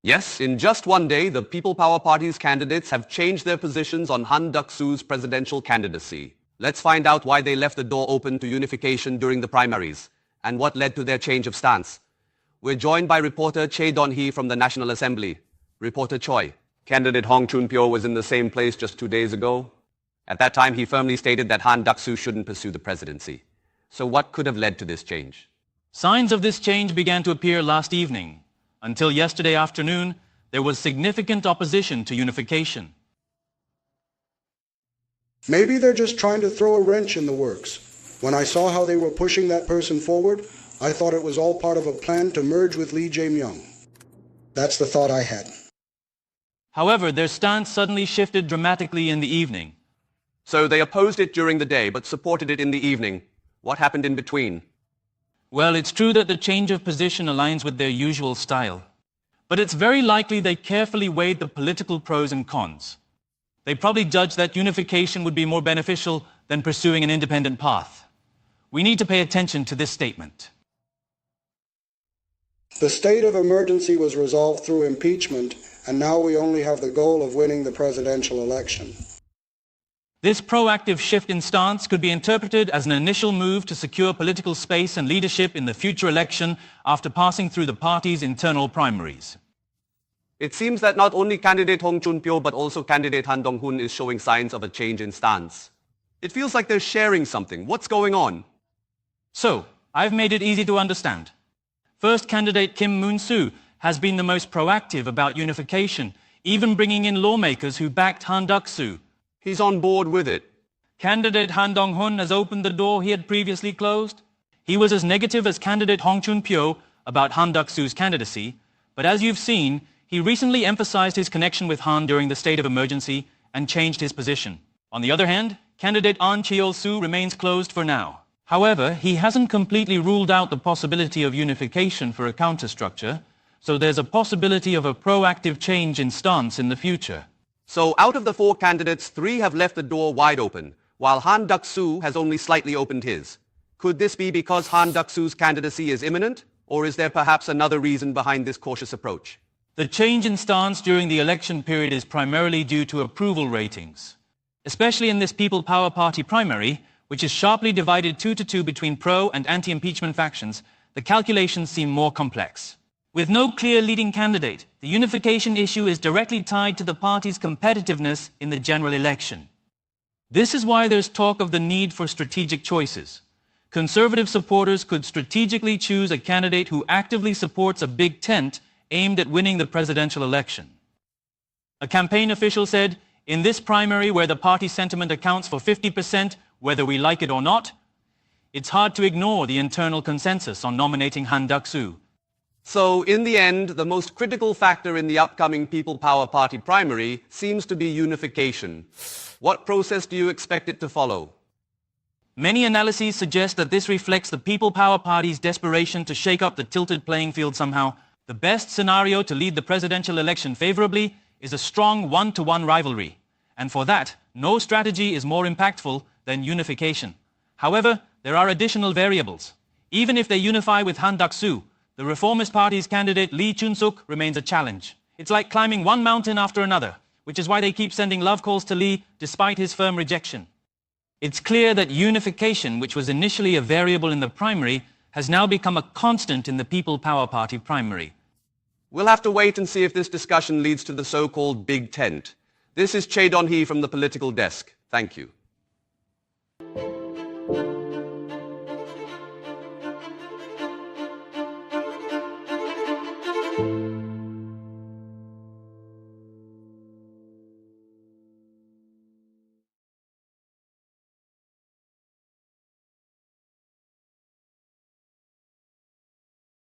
Yes, in just one day, the People Power Party's candidates have changed their positions on Han Duck-soo's presidential candidacy. Let's find out why they left the door open to unification during the primaries, and what led to their change of stance. We're joined by reporter Choi Don-hee from the National Assembly. Reporter Choi, candidate Hong Jun-pyo was in the same place just 2 days ago. At that time, he firmly stated that Han Duck-soo shouldn't pursue the presidency. So what could have led to this change? Signs of this change began to appear last evening. Until yesterday afternoon, there was significant opposition to unification. Maybe they're just trying to throw a wrench in the works. When I saw how they were pushing that person forward, I thought it was all part of a plan to merge with Lee Jae-myung. That's the thought I had. However, their stance suddenly shifted dramatically in the evening. So they opposed it during the day, but supported it in the evening. What happened in between? Well, it's true that the change of position aligns with their usual style. But it's very likely they carefully weighed the political pros and cons. They probably judged that unification would be more beneficial than pursuing an independent path. We need to pay attention to this statement. The state of emergency was resolved through impeachment, and now we only have the goal of winning the presidential election. This proactive shift in stance could be interpreted as an initial move to secure political space and leadership in the future election after passing through the party's internal primaries. It seems that not only candidate Hong Jun-pyo but also candidate Han Dong-hoon is showing signs of a change in stance. It feels like they're sharing something. What's going on? So, I've made it easy to understand. First, candidate Kim Moon-soo has been the most proactive about unification, even bringing in lawmakers who backed Han Duck-soo. He's on board with it. Candidate Han Dong-hoon has opened the door he had previously closed. He was as negative as candidate Hong Jun-pyo about Han Duck-soo's candidacy, but as you've seen, he recently emphasized his connection with Han during the state of emergency and changed his position. On the other hand, candidate Ahn Cheol-soo remains closed for now. However, he hasn't completely ruled out the possibility of unification for a counterstructure, so there's a possibility of a proactive change in stance in the future. So out of the 4 candidates, 3 have left the door wide open, while Han Duck-soo has only slightly opened his. Could this be because Han Duck-soo's candidacy is imminent, or is there perhaps another reason behind this cautious approach? The change in stance during the election period is primarily due to approval ratings. Especially in this People Power Party primary, which is sharply divided 2-2 between pro- and anti-impeachment factions, the calculations seem more complex. With no clear leading candidate, the unification issue is directly tied to the party's competitiveness in the general election. This is why there's talk of the need for strategic choices. Conservative supporters could strategically choose a candidate who actively supports a big tent aimed at winning the presidential election. A campaign official said, "In this primary where the party sentiment accounts for 50%, whether we like it or not, it's hard to ignore the internal consensus on nominating Han Duck-soo." So, in the end, the most critical factor in the upcoming People Power Party primary seems to be unification. What process do you expect it to follow? Many analyses suggest that this reflects the People Power Party's desperation to shake up the tilted playing field somehow. The best scenario to lead the presidential election favorably is a strong 1-to-1 rivalry. And for that, no strategy is more impactful than unification. However, there are additional variables. Even if they unify with Han Duck-soo, the Reformist Party's candidate Lee Chun-suk remains a challenge. It's like climbing one mountain after another, which is why they keep sending love calls to Lee despite his firm rejection. It's clear that unification, which was initially a variable in the primary, has now become a constant in the People Power Party primary. We'll have to wait and see if this discussion leads to the so-called Big Tent. This is Choi Don-hee from the Political Desk. Thank you.